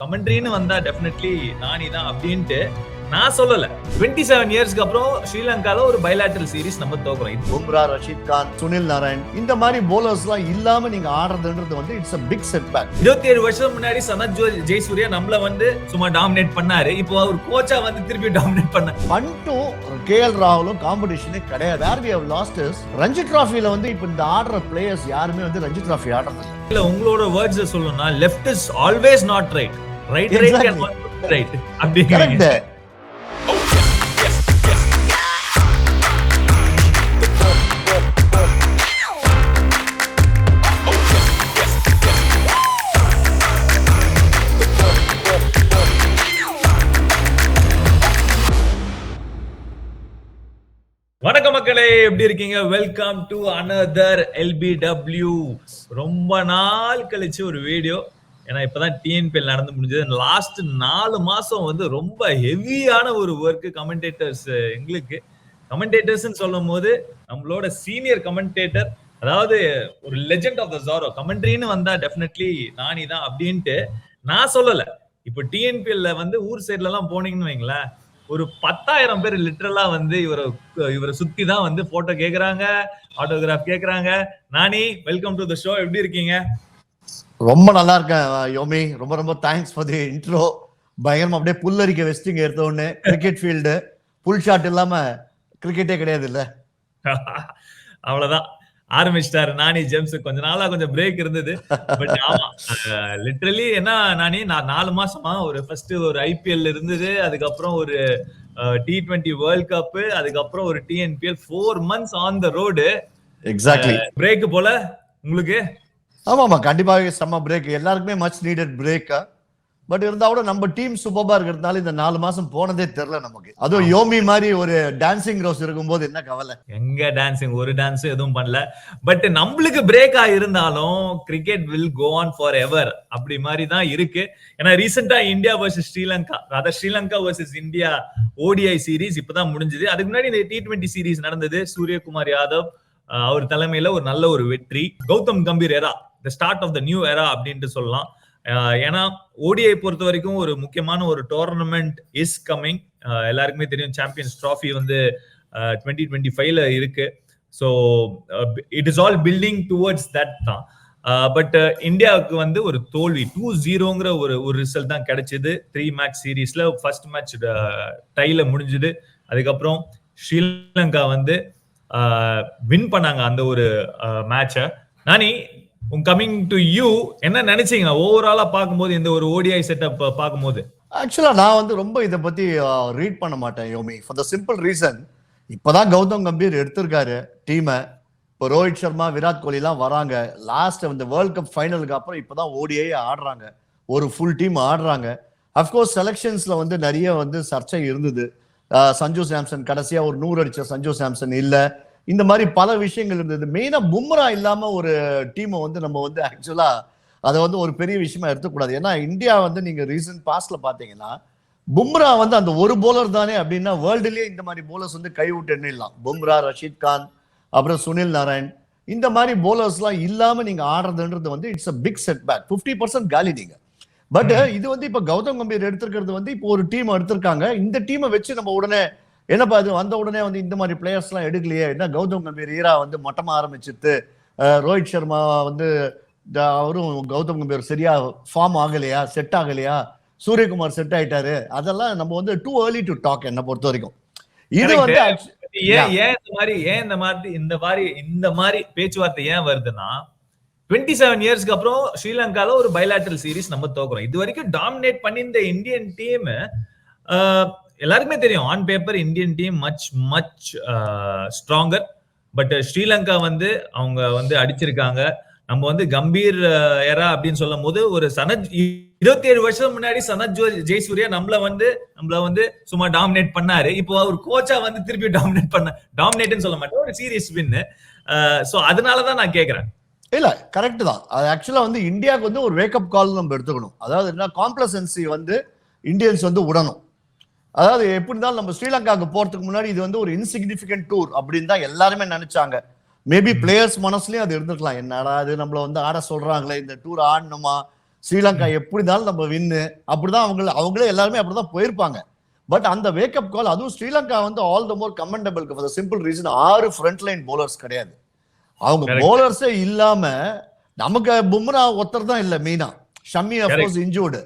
கமெண்ட்ரின்னு வந்தா டெஃபினெட்லி நானி தான் அப்படின்ட்டு நான் சொல்லல. 27 இயர்ஸ்க்கு அப்புறம் ஸ்ரீலங்கால ஒரு பைலாட்டரல் சீரிஸ் நம்ம தோக்குறோம். பும்ரா, ரஷீத் கான், சுனில் நாராயண் இந்த மாதிரி போலர்ஸ் எல்லாம் இல்லாம நீங்க ஆடுறதுன்றது வந்து இட்ஸ் a big setback. 27 வருஷம் முன்னாடி சனத் ஜெயசூர்யா நம்மள வந்து சும்மா டாமினேட் பண்ணாரு. இப்போ அவர் கோச்சா வந்து திருப்பி டாமினேட் பண்ண பண்டும் KL ராகுலும் காம்படிஷனே கிடையாது. Where we have lost is Ranji டிராஃபில வந்து இப்ப இந்த ஆடுற பிளேயர்ஸ் யாருமே வந்து ரஞ்சி டிராஃபி ஆடுறது இல்ல. உங்களோட வேர்ட்ஸ் சொல்லணும்னா left is always not right, right right and not right அப்படிங்கறீங்க. வணக்கம் மக்களே, எப்படி இருக்கீங்க? Welcome to another LBW. ரொம்ப நாள் கழிச்சு ஒரு வீடியோ. ஏன்னா இப்பதான் TNPL நடந்து முடிஞ்சது. லாஸ்ட் 4 மாசம் வந்து ரொம்ப ஹெவியான ஒரு ஒர்க். கமெண்டேட்டர்ஸ், எங்களுக்கு கமெண்டேட்டர்ஸ் சொல்லும் போது நம்மளோட சீனியர் கமெண்டேட்டர், அதாவது ஒரு லெஜெண்ட் ஆஃப் த ஜாரோ, கமெண்ட்ரின்னு வந்தா டெஃபினெட்லி நானி தான் அப்படின்ட்டு நான் சொல்லல. இப்போ TNPL வந்து ஊர் சைட்ல எல்லாம் போனீங்கன்னு வைங்களேன், ஒரு 10,000 பேர் லிட்டரலா வந்து இவரை சுத்தி தான் வந்து போட்டோ கேக்குறாங்க, ஆட்டோகிராஃப் கேக்குறாங்க. நானி, வெல்கம் டு தி ஷோ. எப்படி இருக்கீங்க? ரொம்ப நல்லா இருக்கேன் யோமி. ரொம்ப ரொம்ப தேங்க்ஸ் ஃபார் தி இன்ட்ரோ. பயங்கரமா அப்படியே புல்லரிக்க வெஸ்டிங் எடுத்த உடனே கிரிக்கெட் ஃபீல்டு புல் ஷாட் இல்லாம கிரிக்கெட்டே கிடையாது இல்ல. அவ்வளவுதான் ஆரம்பிச்சிட்டாரு நானி ஜேம்ஸ். கொஞ்ச நாளா கொஞ்சம் பிரேக் இருந்தது. பட் ஆமா, லிட்டரலி என்ன நானி, நான் 4 மாசமா ஒரு ஃபர்ஸ்ட் ஒரு IPL இருந்தது, அதுக்கப்புறம் ஒரு T20 வேர்ல்ட் கப், அதுக்கப்புறம் ஒரு TNPL 4 months on the road. Exactly break போல உங்களுக்கு? ஆமா கண்டிப்பாக செம்ம பிரேக், எல்லாருக்குமே மச் நீடட் பிரேக். பட் இருந்தா கூட நம்ம டீம் சூப்பரா இருக்கிறதுனால இந்த 4 மாசம் போனதே தெரியல நமக்கு. அதுவும் யோமி மாதிரி ஒரு டான்சிங் ரோஸ் இருக்கும்போது என்ன கவலை. எங்க டான்சிங், ஒரு டான்ஸ் எதுவும் பண்ணல. பட் நம்மளுக்கு பிரேக் ஆயிருந்தாலும் cricket will go on forever அப்படி மாதிரி தான் இருக்கு. ஏன்னா ரீசெண்டா இந்தியா வர்சஸ் ஸ்ரீலங்கா, அதாவது Sri Lanka versus India ODI series இப்பதான் முடிஞ்சது. அதுக்கு முன்னாடி இந்த T20 சீரீஸ் நடந்தது. சூரியகுமார் யாதவ் அவர் தலைமையில ஒரு நல்ல ஒரு வெற்றி. Gautam Gambhir era, the start of the new era அப்படின்ட்டு சொல்லலாம். ஏன்னா ODI பொறுத்த வரைக்கும் ஒரு முக்கியமான ஒரு டோர்னமெண்ட் இஸ் கம்மிங். எல்லாருக்குமே தெரியும், சாம்பியன்ஸ் ட்ராஃபி வந்து 2025ல இருக்கு. So it is all building towards that தான். பட் இந்தியாவுக்கு வந்து ஒரு தோல்வி 2-0ங்கிற ஒரு ரிசல்ட் தான் கிடைச்சது. 3 மேட்ச் சீரீஸ்ல ஃபர்ஸ்ட் மேட்ச் டைல முடிஞ்சது. அதுக்கப்புறம் ஸ்ரீலங்கா வந்து வின் பண்ணாங்க அந்த ஒரு மேட்சை. நானி, கமிங் டு யூ, என்ன நினைச்சீங்க ஓவராலா பார்க்கும்போது இந்த ஒரு ODI செட்டப் பார்க்கும்போது? ஆக்சுவலா நான் வந்து ரொம்ப இதை பத்தி ரீட் பண்ண மாட்டேன் யோமி, ஃபார் த சிம்பிள் ரீசன், இப்பதான் கௌதம் கம்பீர் எடுத்திருக்காரு டீமை. இப்போ ரோஹித் சர்மா, விராட் கோலி எல்லாம் வராங்க. லாஸ்ட் இந்த வேர்ல்ட் கப் ஃபைனலுக்கு அப்புறம் இப்பதான் ODI ஆடுறாங்க, ஒரு ஃபுல் டீம் ஆடுறாங்க. அப்கோர்ஸ் செலக்ஷன்ஸ்ல வந்து நிறைய வந்து சர்ச்சை இருந்தது. சஞ்சு சாம்சன் கடைசியா ஒரு 100 அடிச்ச சஞ்சு சாம்சன் இல்ல, இந்த மாதிரி பல விஷயங்கள் இருந்தது. மெயினா பும்ரா இல்லாம ஒரு டீமை வந்து நம்ம வந்து ஆக்சுவலா அதை வந்து ஒரு பெரிய விஷயமா எடுத்துக்கூடாது. ஏன்னா இந்தியா வந்து நீங்க ரீசன்ட் பாஸ்ட்ல பாத்தீங்கன்னா பும்ரா வந்து அந்த ஒரு போலர் தானே அப்படின்னா வேர்ல்டுலயே இந்த மாதிரி போலர்ஸ் வந்து கைவிட்டு எண்ணிடலாம். பும்ரா, ரஷீத் கான், அப்புறம் சுனில் நாராயண் இந்த மாதிரி போலர்ஸ் எல்லாம் இல்லாம நீங்க ஆடுறதுன்றது வந்து இட்ஸ் a big setback. 50% காலி நீங்க. பட் இது வந்து இப்ப கௌதம் கம்பீர் எடுத்திருக்கிறது வந்து இப்போ ஒரு டீம் எடுத்திருக்காங்க. இந்த டீமை வச்சு நம்ம உடனே என்னப்பா இது வந்த உடனே வந்து இந்த மாதிரி பிளேயர்ஸ் எல்லாம் எடுக்கலையே, என்ன கௌதம் கம்பீர் ஈரா வந்து மட்டமா ஆரம்பிச்சுட்டு ரோஹித் சர்மா வந்து அவரும் கௌதம் கம்பீர் சரியா ஃபார்ம் ஆகலையா, செட் ஆகலையா, சூரியகுமார் செட் ஆயிட்டாரு, அதெல்லாம் நம்ம வந்து டூ ஏர்லி டு டாக் என்ன பொறுத்த வரைக்கும். இது வந்து இந்த மாதிரி பேச்சுவார்த்தை ஏன் வருதுன்னா, 27 இயர்ஸ்க்கு அப்புறம் ஸ்ரீலங்கால ஒரு பைலாட்டரல் சீரிஸ் நம்ம தோக்குறோம். இது வரைக்கும் டாமினேட் பண்ணி இந்த இந்தியன் டீம் எல்லாருக்குமே தெரியும், on paper Indian team much stronger. But Sri Lanka வந்து அவங்க வந்து அடிச்சிருக்காங்க. நம்ம வந்து கம்பீர் எரா அப்படின்னு சொல்லும் போது ஒரு 27 வருஷம் முன்னாடி சனத் ஜெயசூர்யா நம்மள வந்து சும்மா டாமினேட் பண்ணாரு. இப்போ அவர் கோச்சா வந்து திருப்பி டாமினேட்னு சொல்ல மாட்டேன், ஒரு சீரியஸ் வின். சோ அதனாலதான் நான் கேக்குறேன். இல்ல கரெக்ட் தான். அது ஆக்சுவலா வந்து இந்தியாவுக்கு வந்து ஒரு வேக்கப் கால் நம்ம எடுத்துக்கணும். அதாவது என்ன, காம்ப்ளசன்சி வந்து இந்தியன்ஸ் வந்து விடணும். அதாவது எப்படி இருந்தாலும் நம்ம ஸ்ரீலங்காவுக்கு போறதுக்கு முன்னாடி இது வந்து ஒரு இன்சிக்னிபிகன்ட் டூர் அப்படின்னு தான் எல்லாருமே நினைச்சாங்க. மேபி பிளேயர்ஸ் மனசுலயும் அது இருந்திருக்கலாம், என்னடா அது நம்மள வந்து ஆட சொல்றாங்களே, இந்த டூர் ஆடணுமா, ஸ்ரீலங்கா எப்படி இருந்தாலும் நம்ம வின்னு, அப்படிதான் அவங்களே எல்லாருமே அப்படிதான் போயிருப்பாங்க. பட் அந்த வேக்கப் கால், அதுவும் ஸ்ரீலங்கா வந்து all the more commendable for the simple reason 6 front line bowlers கிடையாது. அவங்க பவுலர்ஸே இல்லாம நமக்கு பும்ரா ஒருத்தர் தான் இல்ல மெயினா, ஷம்மி அஃப்கோர்ஸ் இன்ஜூர்டு.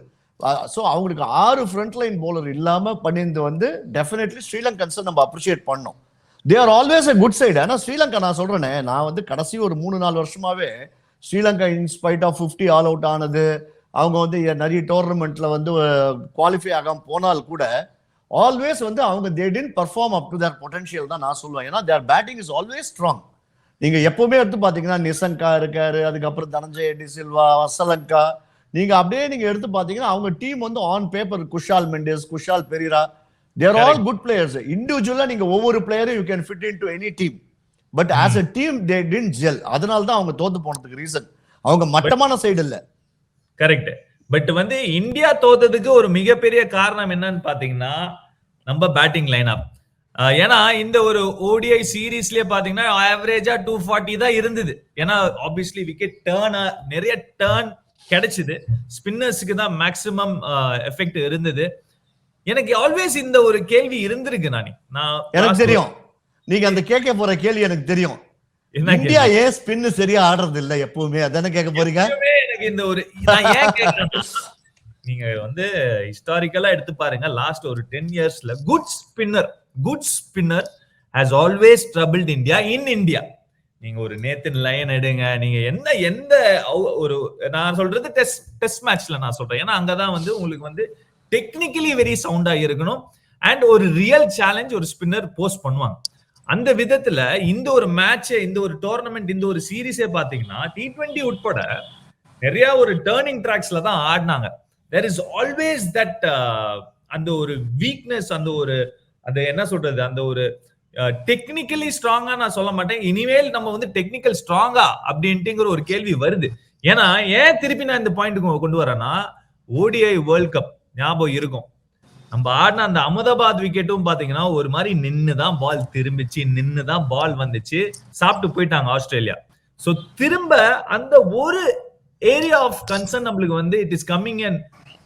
சோ அவங்களுக்கு 6 ஃப்ரண்ட் லைன் பவுலர் இல்லாம பண்ணிருந்து வந்து டெஃபினெட்லி ஸ்ரீலங்கன்ஸ் நம்ம அப்ரிஷியேட் பண்ணோம். They are always a good side. ஆனா ஸ்ரீலங்கா நான் சொல்றேனே, நான் வந்து கடைசி ஒரு 3-4 வருஷமாவே Sri Lanka in spite of 50 all out ஆனது, அவங்க வந்து நிறைய டோர்னமெண்ட்ல வந்து குவாலிஃபை ஆகாம போனால் கூட ஆல்வேஸ் வந்து அவங்க தே didn't perform up to their potential தான் நான் சொல்லுவேன். ஏன்னா தேர் பேட்டிங் இஸ் ஆல்வேஸ் ஸ்ட்ராங். நீங்க எப்பவுமே எடுத்து பாத்தீங்கன்னா நிசங்கா இருக்காரு, அதுக்கப்புறம் தனஞ்சய டிசில்வா, வசலங்கா, நீங்க அப்படியே நீங்க எடுத்து பாத்தீங்கன்னா அவங்க டீம் வந்து on paper Kusal Mendis, Kusal Perera, they're all good players. இண்டிவிஜுவலா நீங்க ஒவ்வொரு பிளேயரும் you can fit into any team. But as a team they didn't gel. அதனால தான் அவங்க தோத்து போனதுக்கு ரீசன் அவங்க மட்டமான சைடு இல்ல. கரெக்ட். பட் வந்து இந்தியா தோத்ததுக்கு ஒரு மிகப்பெரிய காரணம் என்னன்னு பாத்தீங்கன்னா நம்ம பேட்டிங் லைன் அப். ஏன்னா இந்த ஒரு ஓடிஐ சீரீஸ்லயே பாத்தீங்கன்னா ஆவரேஜா 240 தான் இருந்தது. ஏன்னா ஆப்வியஸ்லி விக்கெட் நிறைய டர்ன் கிடைச்சது, ஸ்பின்னர்ஸ்க்கு தான் மேக்ஸிமம் எஃபெக்ட் இருந்தது. எனக்கு ஆல்வேஸ் இந்த ஒரு கேள்வி இருந்திருக்கு. எனக்கு தெரியும் நீங்க அந்த கேட்க போற கேள்வி எனக்கு தெரியும். இந்தியா ஏன் ஸ்பின் சரியா ஆடுறது இல்ல எப்பவுமே, அதானே கேட்க போறீங்க? எனக்கு இந்த ஒரு நான் ஏன் கேட்கிறேன், நீங்க வந்து ஹிஸ்டாரிக்கலா எடுத்து பாருங்க, லாஸ்ட் ஒரு 10 இயர்ஸ்ல good spinner has always troubled India in India. நீங்க ஒரு நேத்தன் லைன் எடுங்க, நீங்க எந்த ஒரு நான் சொல்றது டெஸ்ட் மேட்ச்ல நான் சொல்றேன். ஏன்னா அங்கதான் வந்து உங்களுக்கு வந்து டெக்னிக்கலி வெரி சவுண்டா இருக்கணும் அண்ட் ஒரு ரியல் சேலஞ்ச் ஒரு ஸ்பின்னர் போஸ்ட் பண்ணுவாங்க. அந்த விதத்துல இந்த ஒரு மேட்ச், இந்த ஒரு டோர்னமெண்ட், இந்த ஒரு சீரீஸே பாத்தீங்கன்னா T20 உட்பட நிறைய ஒரு டர்னிங் ட்ராக்ஸ்ல தான் ஆடினாங்க. there is always that அந்த ஒரு வீக்னஸ், அந்த என்ன சொல்றது, அந்த ஒரு டெக்னிக்கலி ஸ்ட்ராங்கா நான் சொல்ல மாட்டேன், இனிமேல் நம்ம வந்து டெக்னிக்கல் ஸ்ட்ராங்கா அப்படின்ட்டுங்கிற ஒரு கேள்வி வருது. ஏன்னா ஏன் திருப்பி நான் இந்த பாயிண்ட்டுக்கு கொண்டு வரேன்னா, ஓடிஐ வேர்ல்ட் கப் ஞாபகம் இருக்கும், நம்ம ஆடின அந்த அகமதாபாத் விக்கெட்டும் பாத்தீங்கன்னா ஒரு மாதிரி நின்னுதான் பால் திரும்பிச்சு, நின்னுதான் பால் வந்துச்சு, சாப்பிட்டு போயிட்டாங்க ஆஸ்திரேலியா. சோ திரும்ப அந்த ஒரு ஏரியா ஆஃப் கன்சர்ன் நம்மளுக்கு வந்து it is coming and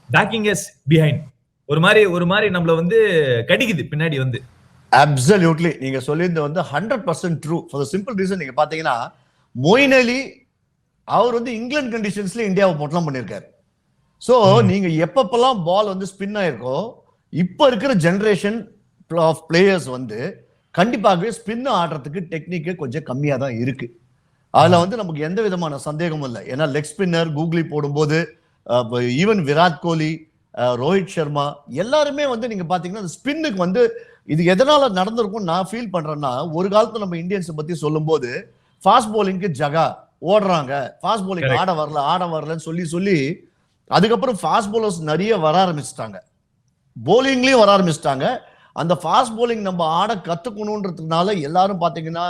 backing as behind. ஒரு மாதிரி நம்மள வந்து கடிக்குது பின்னாடி வந்து. அப்சல்யூட்லி நீங்க சொல்லியிருந்த வந்து 100% true. For the simple reason, நீங்க பாத்தீங்கன்னா மொயின் அலி அவர் வந்து இங்கிலாந்து கண்டிஷன்ஸ்ல இந்தியாவை பொட்டலம் பண்ணிருக்காரு. சோ நீங்க எப்பப்பெல்லாம் பால் வந்து ஸ்பின் ஆயிருக்கோ, இப்ப இருக்கிற ஜெனரேஷன் ஆஃப் பிளேயர்ஸ் வந்து கண்டிப்பாகவே ஸ்பின் ஆடுறதுக்கு டெக்னிக் கொஞ்சம் கம்மியா தான் இருக்கு. அதுல வந்து நமக்கு எந்த விதமான சந்தேகமும் இல்லை. ஏன்னா லெக் ஸ்பின்னர் கூகுளி போடும்போது ஈவன் விராட் கோலி, ரோஹித் சர்மா எல்லாருமே வந்து நீங்க பாத்தீங்கன்னா ஸ்பின்னுக்கு வந்து இது எதனால நடந்திருக்கும் நான் ஃபீல் பண்றேன்னா, ஒரு காலத்துல நம்ம இந்தியன்ஸ் பத்தி சொல்லும் போது ஃபாஸ்ட் போலிங்க்கு ஜகா ஓடுறாங்க, ஃபாஸ்ட் போலிங் ஆட வரலன்னு சொல்லி அதுக்கப்புறம் ஃபாஸ்ட் போலர்ஸ் நிறைய வர ஆரம்பிச்சிட்டாங்க, போலிங்லயும் வர ஆரம்பிச்சிட்டாங்க. அந்த ஃபாஸ்ட் போலிங் நம்ம ஆட கத்துக்கணும்ன்றதுனால எல்லாரும் பாத்தீங்கன்னா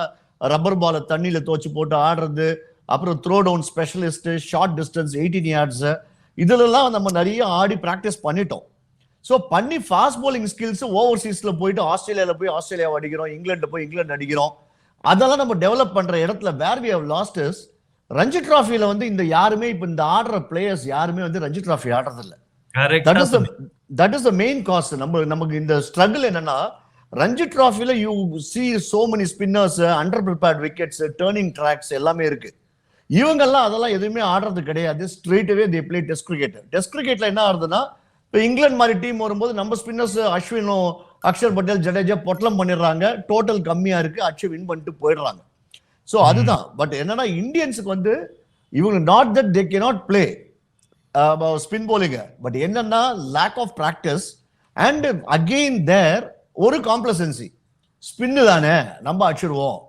ரப்பர் பாலை தண்ணியில தோச்சு போட்டு ஆடுறது, அப்புறம் throw down specialist, short distance 18 yards, இதுலலாம் நம்ம நிறைய ஆடி பிராக்டிஸ் பண்ணிட்டோம். ஸோ பண்ணி ஃபாஸ்ட் போலிங் ஸ்கில்ஸ் ஓவர்சீஸ்ல போயிட்டு ஆஸ்திரேலியால போய் ஆஸ்திரேலியா அடிக்கிறோம், இங்கிலாந்து போய் இங்கிலாந்து அடிக்கிறோம், அதெல்லாம் நம்ம டெவலப் பண்ற இடத்துல where we have lost is Ranji டிராஃபில வந்து இந்த யாருமே இப்ப இந்த ஆடுற பிளேயர்ஸ் யாருமே வந்து ரஞ்சி டிராஃபி ஆடுறது இல்ல. That is the main cause. நமக்கு இந்த ஸ்ட்ரகிள் என்னன்னா, ரஞ்சி டிராஃபில you see so many spinners, under prepared wickets, turning tracks எல்லாமே இருக்கு. இவங்கெல்லாம் அதெல்லாம் எதுவுமே ஆடுறது கிடையாது. Straightaway they play test cricket. Test கிரிக்கெட்ல என்ன ஆகுதுன்னா, இப்போ இங்கிலாந்து மாதிரி டீம் வரும்போது நம்ம ஸ்பின்னர்ஸ் அஸ்வினும் அக்ஷர் பட்டேல் ஜடேஜா பொட்டலம் பண்ணிடுறாங்க, டோட்டல் கம்மியா இருக்கு, அக்ஷர் வின் பண்ணிட்டு போயிடுறாங்க. ஸோ அதுதான். பட் என்னன்னா இந்தியன்ஸுக்கு வந்து இவங்க not that they cannot play spin bowling, but என்னன்னா lack of practice and again there ஒரு காம்ப்ளசன்சி. ஸ்பின்னு தானே நம்ம அடிச்சிடுவோம்,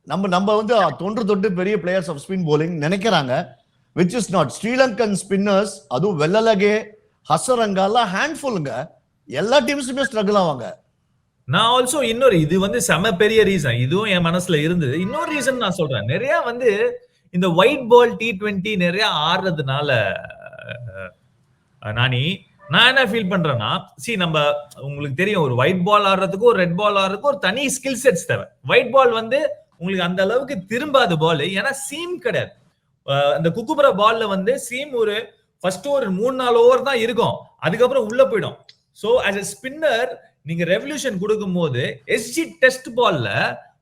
நம்ம வந்து தொன்று பெரிய பிளேயர்ஸ் ஆஃப் ஸ்பின் போலிங் நினைக்கிறாங்க, which is not. Sri Lankan spinners அதுவும் வெள்ளலகே, ஹசரங்கால ஹேண்ட்ஃபுல்லுங்க, எல்லா டீம்ஸுமே ஸ்ட்ரகிள் ஆவாங்க. நான் ஆல்சோ இன்னொரு இது வந்து செம பெரிய ரீசன், இதுவும் என் மனசுல இருந்தது. இன்னொரு ரீசன் நான் சொல்றேன், நிறைய வந்து இந்த ஒயிட் பால் T20 நிறைய ஆடுறதுனால நான் என்ன ஃபீல் பண்றேன்னா, நம்ம உங்களுக்கு தெரியும் ஒரு ஒயிட் பால் ஆடுறதுக்கு ஒரு ரெட் பால் ஆடுறதுக்கு ஒரு தனி ஸ்கில் செட்ஸ் தேவை. ஒயிட் பால் வந்து உங்களுக்கு அந்த அளவுக்கு திரும்பாது பால், ஏன்னா சீம் கிடையாது. அந்த குக்குபுரா பால்ல வந்து சீம் ஃபர்ஸ்ட் ஒரு 3-4 ஓவர் தான் இருக்கும், அதுக்கப்புறம் உள்ள போயிடும். சோ as a ஸ்பின்னர் நீங்க ரெவல்யூஷன் கொடுக்கும் போது எஸ்ஜி டெஸ்ட் பால்ல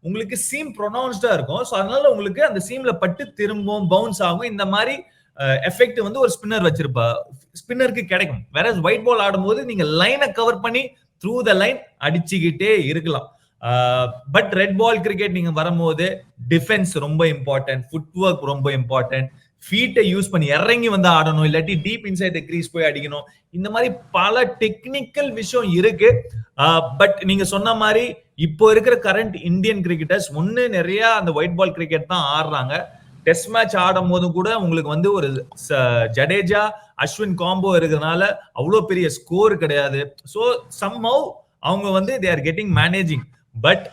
உங்களுக்கு சீம் ப்ரொனவுன்ஸ்டா இருக்கும். சோ அதனால உங்களுக்கு அந்த சீம்ல பட்டு திரும்பவும் பவுன்ஸ் ஆகும். இந்த மாதிரி எஃபெக்ட் வந்து ஒரு ஸ்பின்னர் வச்சிருப்பா ஸ்பின்னருக்கு கிடைக்கும். வேற ஒயிட் பால் ஆடும்போது நீங்க லைனை கவர் பண்ணி த்ரூ த லைன் அடிச்சுக்கிட்டே இருக்கலாம். பட் ரெட் பால் கிரிக்கெட் நீங்க வரும்போது டிஃபென்ஸ் ரொம்ப இம்பார்ட்டன்ட், ஃபுட் ஒர்க் ரொம்ப இம்பார்ட்டன்ட், ஃபீட்டை யூஸ் பண்ணி இறங்கி வந்து ஆடணும், இல்லாட்டி டீப் இன்சைட் கிரீஸ் போய் அடிக்கணும். இந்த மாதிரி பல டெக்னிக்கல் விஷயம் இருக்கு. பட் நீங்க சொன்ன மாதிரி இப்போ இருக்கிற கரண்ட் இந்தியன் கிரிக்கெட்டர்ஸ் ஒண்ணு நிறைய அந்த ஒயிட் பால் கிரிக்கெட் தான் ஆடுறாங்க. டெஸ்ட் மேட்ச் ஆடும் போதும் கூட உங்களுக்கு வந்து ஒரு ஜடேஜா அஸ்வின் காம்போ இருக்கிறதுனால அவ்வளோ பெரிய ஸ்கோர் கிடையாது. ஸோ சம்ஹவ் அவங்க வந்து they are getting managing. But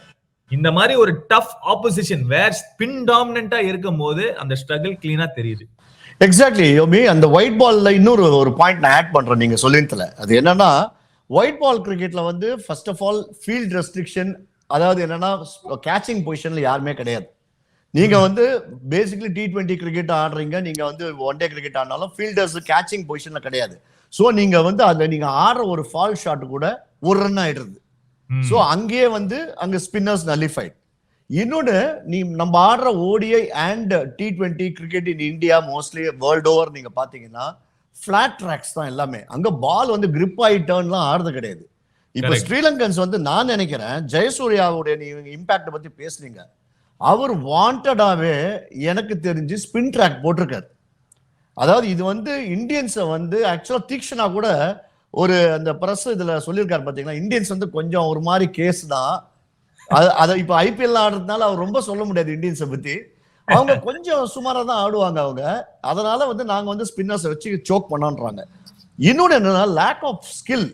இந்த மாதிரி ஒரு டஃப் ஆப்போசிஷன் வேர் ஸ்பின் டாமினண்டா இருக்கும் போது அந்த ஸ்ட்ரகிள் கிளீனா தெரியுது. எக்ஸாக்ட்லி யோமி. அந்த ஒயிட் பால்ல இன்னொரு ஒரு பாயிண்ட் நான் ஆட் பண்றேன் நீங்க சொல்லினதுல. அது என்னன்னா ஒயிட் பால் கிரிக்கெட்ல வந்து first of all field restriction, அதாவது என்னன்னா கேச்சிங் பொசிஷன்ல யாருமே கிடையாது. நீங்க வந்து பேசிக்கலி T20 கிரிக்கெட் ஆடுறீங்க, நீங்க வந்து ஒன் டே கிரிக்கெட் ஆடினாலும் ஃபீல்டர்ஸ் கேச்சிங் பொசிஷன்ல கிடையாது. ஸோ நீங்க வந்து அதுல நீங்க ஆடுற ஒரு ஃபால் ஷாட் கூட ஒரு ரன் ஆயிடுறது. ஸோ அங்கேயே வந்து அங்க ஸ்பின்னர்ஸ் நல்லிஃபைட். இன்னொன்னு நம்ம ஆடுற ODI and T20 cricket in India mostly world over நீங்க பாத்தீங்கன்னா பிளாட் ட்ராக்ஸ் தான் எல்லாமே. அங்க பால் வந்து கிரிப் ஆகி டர்ன்லாம் ஆடுறது கிடையாது. இப்ப ஸ்ரீலங்கன்ஸ் வந்து நான் நினைக்கிறேன் ஜெயசூர்யாவுடைய நீங்க இம்பாக்ட் பத்தி பேசுறீங்க, அவர் வாண்டடாவே எனக்கு தெரிஞ்சு ஸ்பின் ட்ராக் போட்டிருக்காரு. அதாவது இது வந்து இந்தியன்ஸை வந்து ஆக்சுவலா தீக்ஷனா கூட ஒரு அந்த பிரஸ் இதுல சொல்லியிருக்காரு பாத்தீங்கன்னா, இந்தியன்ஸ் வந்து கொஞ்சம் ஒரு மாதிரி கேஸ் தான். அதை இப்ப IPL ஆடுறதுனால அவர் ரொம்ப சொல்ல முடியாது இந்தியன்ஸை பத்தி. அவங்க கொஞ்சம் சுமாரா தான் ஆடுவாங்க அவங்க. அதனால வந்து நாங்க வந்து ஸ்பின்னர்ஸ் வச்சு சோக் பண்ணான்றாங்க. இன்னொன்னு என்னன்னா lack of skill.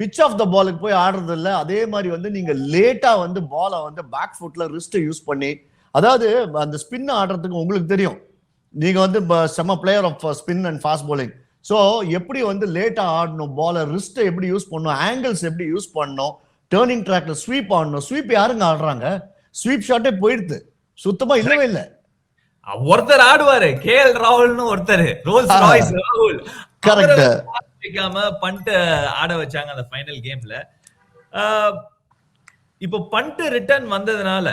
Pitch of the பாலுக்கு போய் ஆடுறது இல்லை. அதே மாதிரி வந்து நீங்க லேட்டா வந்து பாலை வந்து பேக் ஃபுட்ல ரிஸ்ட்டை யூஸ் பண்ணி, அதாவது அந்த ஸ்பின் ஆடுறதுக்கு உங்களுக்கு தெரியும், நீங்க வந்து செம player of spin and fast bowling. So எப்படி வந்து லேட்டா ஆடணும், பாலை ரிஸ்ட்டை எப்படி யூஸ் பண்ணணும், ஆங்கிள்ஸ் எப்படி யூஸ் பண்ணணும், டேர்னிங் ட்ராக்ல ஸ்வீப் ஆடணும். ஸ்வீப் யாருங்க ஆடுறாங்க? ஸ்வீப் ஷாட்டே போயிடுது, சுத்தமா இல்லவே இல்லை. ஒருத்தர் ஆடுவாரு, KL ராகுல்னு ஒருத்தர், ரோல்ஸ் ராய்ஸ் ராகுல். கரெக்ட். பண்ட் ஆட வச்சாங்க அந்த ஃபைனல் கேம்ல. இப்போ பண்ட் ரிட்டர்ன் வந்ததுனால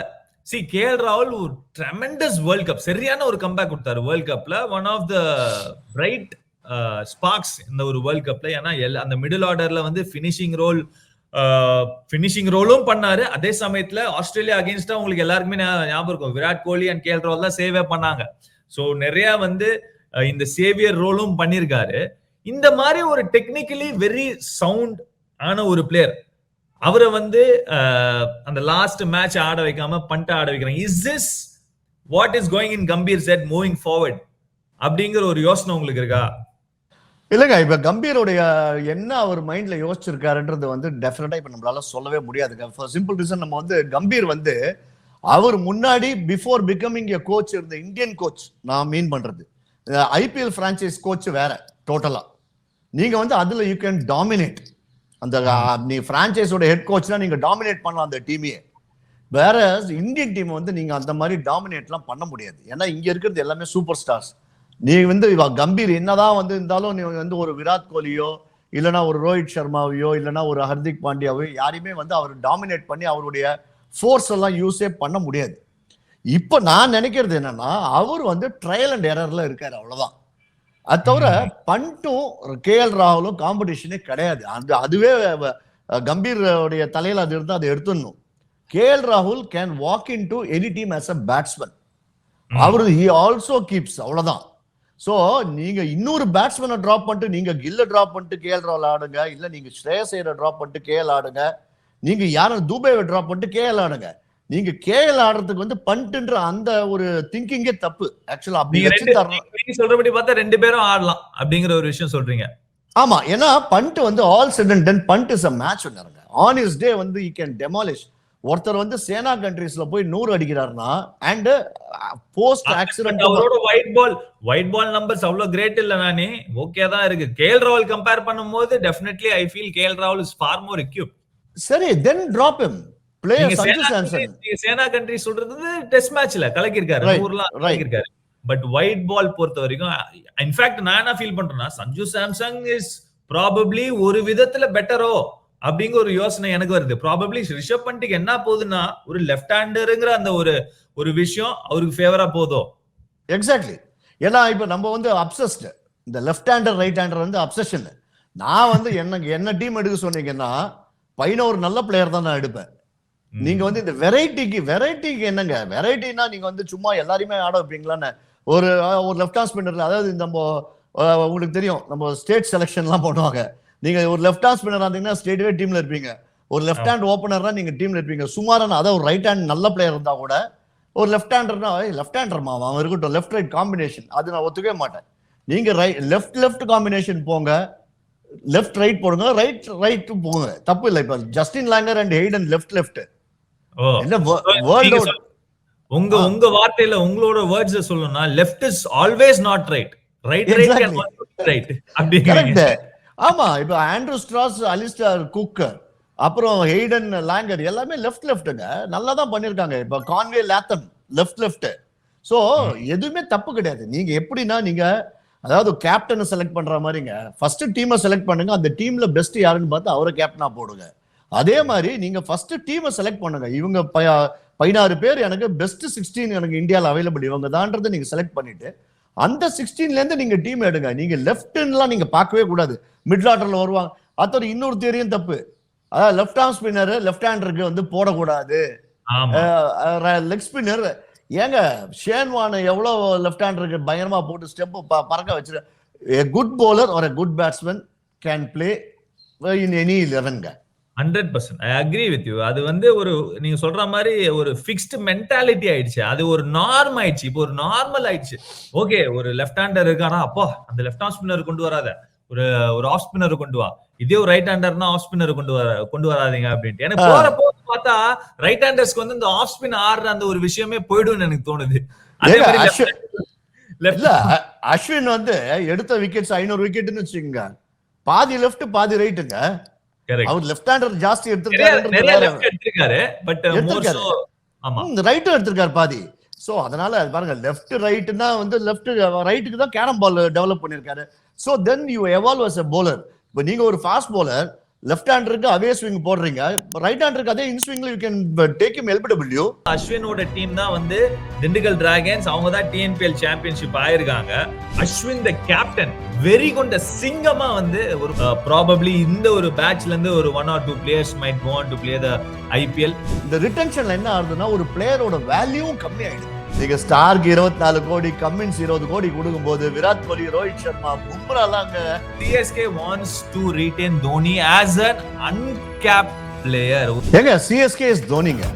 KL ராகுல் ஒரு ட்ரெமெண்டஸ் வேர்ல்ட் கப், சரியான ஒரு கம்பேக் கொடுத்தாரு வேர்ல்ட் கப்ல. One of the bright sparks இந்த ஒரு வேர்ல்ட் கப்ல. ஏன்னா அந்த மிடில் ஆர்டர்ல வந்து ஃபினிஷிங் ரோலும் பண்ணாரு. அதே சமயத்துல ஆஸ்திரேலியா அகேன்ஸ்டா உங்களுக்கு எல்லாருக்குமே ஞாபகம் இருக்கும், விராட் கோலி அண்ட் KL ராகுல் தான் சேவே பண்ணாங்க. சோ நிறைய வந்து இந்த சேவியர் ரோலும் பண்ணிருக்காரு. இந்த மாதிரி ஒரு டெக்னிக்கலி வெரி சவுண்ட் ஆன ஒரு பிளேயர் அவரை வந்து அந்த லாஸ்ட் மேட்ச் ஆட வைக்காம பண்ட் ஆட வைக்கிறாங்க. Is this what is going in Gambhir set moving forward அப்படிங்கிற ஒரு யோசனை உங்களுக்கு இருக்கா? இல்லைங்க, இப்ப கம்பீருடைய என்ன அவர் மைண்ட்ல யோசிச்சிருக்காருன்றது வந்து டெஃபினட்டா இப்ப நம்மளால சொல்லவே முடியாதுங்க. ஃபார் சிம்பிள் ரீசன், நம்ம வந்து கம்பீர் வந்து அவர் முன்னாடி பிஃபோர் பிகமிங் எ கோச் இருந்த இந்தியன் கோச் நான் மீன் பண்றது, IPL பிரான்ச்சைஸ் கோச் வேற டோட்டலா. நீங்க வந்து அதுல யூ கேன் டாமினேட். அந்த நீ பிரான்ச்சைஸோட ஹெட் கோச்னா நீங்க டாமினேட் பண்ணலாம் அந்த டீமையே. வேற இந்தியன் டீம் வந்து நீங்க அந்த மாதிரி டாமினேட்லாம் பண்ண முடியாது. ஏன்னா இங்க இருக்கிறது எல்லாமே சூப்பர் ஸ்டார்ஸ். நீ வந்து கம்பீர் என்னதான் வந்து இருந்தாலும் நீ வந்து ஒரு விராட் கோலியோ இல்லைன்னா ஒரு ரோஹித் சர்மாவையோ இல்லைன்னா ஒரு ஹர்திக் பாண்டியாவையோ யாரையுமே வந்து அவர் டாமினேட் பண்ணி அவருடைய ஃபோர்ஸ் எல்லாம் யூஸே பண்ண முடியாது. இப்ப நான் நினைக்கிறது என்னன்னா அவர் வந்து ட்ரையல் அண்ட் எரர்ல இருக்காரு, அவ்வளவுதான். அது தவிர பண்ட்டும் KL ராகுலும் காம்படிஷனே கிடையாது. அதுவே கம்பீருடைய தலையில அது இருந்தா அதை எடுத்துடணும். KL ராகுல் can walk in to any team as a batsman. அவரு he also keeps, அவ்வளவுதான். சோ நீங்க இன்னொரு பேட்ஸ்மேனை டிராப் பண்ணிட்டு நீங்க கில்ல டிராப் பண்ணிட்டு KL ராகுல் ஆடுங்க, இல்ல நீங்க ஸ்ரேயஸ் ஐயரை டிராப் பண்ணிட்டு KL ஆடுங்க, நீங்க யாரும் துபேவை டிராப் பண்ணிட்டு KL ஆடுங்க. நீங்க KL ஆடுறதுக்கு வந்து பண்ட்ன்ற அந்த ஒரு திங்கிங்கே தப்பு ஆக்சுவலா. நீங்க சொல்றபடி பார்த்தா ரெண்டு பேரும் ஆடலாம் அப்படிங்கிற ஒரு விஷயம் சொல்றீங்க. ஆமா, ஏன்னா பண்ட் வந்து all set and done Pant is a match winner. On his day வந்து he can demolish. ஒருத்தர் வந்து சேனா கண்ட்ரீஸ்ல போய் 100 அடிக்கிறாருன்னா அண்ட் போஸ்ட் ஆக்சிடென்ட் அவரோட ஒயிட் பால் நம்பர்ஸ் அவ்வளவு கிரேட் இல்ல. நானே ஓகே தான் இருக்கு. KL ராகுல் கம்பேர் பண்ணும்போது டெஃபினெட்லி ஐ ஃபீல் KL ராகுல் இஸ் ஃபார் மோர் equipped. சரி, then drop him. Play Sanju Samson. SENA country சொல்றது டெஸ்ட் மேட்ச்ல கலக்கி இருக்காரு, ஊர்லாம் கலக்கி இருக்காரு. பட் ஒயிட் பால் பொறுத்த வரைக்கும் இன்ஃபேக்ட் நான் என்ன ஃபீல் பண்றேன்னா சஞ்சு சாம்சங் இஸ் ப்ராபப்ளி ஒரு விதத்துல பெட்டரோ அப்படிங்கிற ஒரு யோசனை எனக்கு வருது. ப்ராபப்ளி ரிஷப் பண்ட்டுக்கு என்ன போகுதுன்னா ஒரு லெஃப்ட் ஹேண்டருங்கிற அந்த ஒரு விஷயம் அவருக்கு ஃபேவரா போதோ. எக்ஸாக்ட்லி. ஏன்னா இப்ப நம்ம வந்து அப்சஸ்ட், இந்த லெஃப்ட் ஹேண்டர் ரைட் ஹேண்டர் வந்து அப்சஷன். நான் வந்து என்ன டீம் எடுக்க சொன்னீங்கன்னா பையன ஒரு நல்ல பிளேயர் தான் நான் எடுப்பேன். நீங்க வந்து இந்த வெரைட்டிக்கு என்னங்க வெரைட்டினா நீங்க வந்து சும்மா எல்லாரையுமே ஆட வைப்பீங்களான்னு ஒரு லெஃப்ட் ஹேண்ட் ஸ்பின்னர்ல, அதாவது நம்ம உங்களுக்கு தெரியும் நம்ம ஸ்டேட் செலெக்ஷன்லாம் பண்ணுவாங்க. நீங்க ஒரு லெஃப்ட் ஹேண்ட் ஸ்பின்னர் இருந்தீங்கன்னா ஸ்டேட்வே டீம்ல இருப்பீங்க. ஒரு லெஃப்ட் ஹேண்ட் ஓப்பனர்னா நீங்க டீம்ல இருப்பீங்க. சுமாரான அதாவது ஒரு ரைட் ஹேண்ட் நல்ல பிளேயர் இருந்தா கூட ஒரு லெஃப்ட் ஹேண்டர்னா லெஃப்ட் ஹேண்டர்மா அவன் இருக்கட்டும், லெஃப்ட் ரைட் காம்பினேஷன் அது நான் ஒத்துக்கவே மாட்டேன். நீங்க லெஃப்ட் காம்பினேஷன் போங்க, லெஃப்ட் ரைட் போடுங்க, ரைட் போங்க, தப்பு இல்லை. இப்ப Justin longer and Hayden left என்ன வேர்ல்ட் உங்க வார்த்தையில உங்களோட வேர்ட்ஸ் சொல்லணும்னா left is always not right, right right அப்படி கரெக்ட். ஆமா, இப்ப ஆண்ட்ரூ ஸ்ட்ராஸ், அலிஸ்டர் குக், அப்புறம் ஹெய்டன் லாங்கர் எல்லாமே லெஃப்ட்ங்க நல்லா தான் பண்ணிருக்காங்க. இப்ப கான்வே லாத்தம் லெஃப்ட். சோ எதுவுமே தப்பு கிடையாது. நீங்க எப்படின்னா நீங்க அதாவது கேப்டனை செலக்ட் பண்ற மாதிரிங்க ஃபர்ஸ்ட் டீமை செலக்ட் பண்ணுங்க, அந்த டீம்ல பெஸ்ட் யாருன்னு பார்த்து அவரை கேப்டனா போடுங்க. அதே மாதிரி நீங்க ஃபர்ஸ்ட் டீமை செலக்ட் பண்ணுங்க. இவங்க 16 பேர் எனக்கு பெஸ்ட் 16 எனக்கு இந்தியாவில் அவைலபிள் இவங்க தான்றதை நீங்க செலக்ட் பண்ணிட்டு அந்த 16ல இருந்து நீங்க டீம் எடுங்க. நீங்க லெஃப்ட்லாம் நீங்க பார்க்கவே கூடாது, மிடில் ஆர்டர்ல வருவாங்க. அத்தோட இன்னொரு தேரியும் தப்பு, அதாவது லெஃப்ட் ஆர்ம் ஸ்பின்னர் லெஃப்ட் ஹேண்டருக்கு வந்து போடக்கூடாது. லெக் ஸ்பின்னர் ஏங்க ஷேன்வான் எவ்வளவு லெஃப்ட் ஹேண்டருக்கு பயங்கரமா போட்டு ஸ்டெப் பறக்க வச்சிரு. a good bowler or a good batsman can play in any 11. 100% I agree with you. அது வந்து ஒரு நீங்க சொல்ற மாதிரி ஒரு ஃபிக்ஸ்ட் மென்டாலிட்டி ஆயிடுச்சு, அது ஒரு நார்ம் ஆயிடுச்சு, இப்போ ஒரு நார்மல் ஆயிடுச்சு. ஓகே ஒரு லெஃப்ட் ஹேண்டர் இருக்கானா, அப்பா அந்த லெஃப்ட் ஆர்ம் ஸ்பின்னர் கொண்டு வராத, ஒரு ஆஃப் ஸ்பின்னர் கொண்டு வா, இதே ஒரு ரைட் ஹேண்டர்னா ஆஃப் ஸ்பின்னர் கொண்டு வராதீங்க அப்படின்ட்டு. எனக்கு போற போது பார்த்தா ரைட் ஹேண்டர்ஸ்க்கு வந்து இந்த ஆஃப் ஸ்பின் ஆடுற அந்த ஒரு விஷயமே போய்டும்னு எனக்கு தோணுது. அஸ்வின் வந்து எடுத்த விக்கெட்ஸ் 500 விக்கெட்னு வச்சுக்கோங்க, பாதி லெஃப்ட் பாதி ரைட்டுங்க. அவர் லெஃப்ட் ஹேண்டர் ஜாஸ்தி எடுத்திருக்காரு, பட் ரைட்டும் எடுத்திருக்காரு பாதி. சோ அதனால பாருங்க லெஃப்ட் ரைட்னா வந்து லெஃப்ட் ரைட்டுக்கு தான் கேரம் பால் டெவலப் பண்ணிருக்காரு. So then you evolve as a bowler. இப்போ நீங்க ஒரு ஃபாஸ்ட் bowler லெஃப்ட் ஹேண்டருக்கு அதே ஸ்விங் போடுறீங்க, ரைட் ஹேண்டருக்கு அதே இன் ஸ்விங்ல you can take him LBW. அஸ்வினோட டீம் தான் வந்து திண்டுக்கல் டிராகன்ஸ், அவங்க தான் டிஎன்பிஎல் சாம்பியன்ஷிப் ஆயிருக்காங்க. அஸ்வின் த கேப்டன் வெரி கொண்ட சிங்கமா வந்து ஒரு ப்ராபபிலி இந்த ஒரு பேட்ச்ல இருந்து ஒரு 1 or 2 players might go on to play the IPL. இந்த ரிட்டென்ஷன்ல என்ன ஆகுதுன்னா ஒரு பிளேயரோட வேல்யூவும் கம்மி ஆயிடுது. நீங்க ஸ்டார்க்கு 24 கோடி, கம்மின்ஸ் 20 கோடி கொடுக்கும் போது Virat Kohli, Rohit Sharma, பும்ராலாம் CSK wants to retain Dhoni as an uncapped player. ஏங்க CSK is தோனிங்க.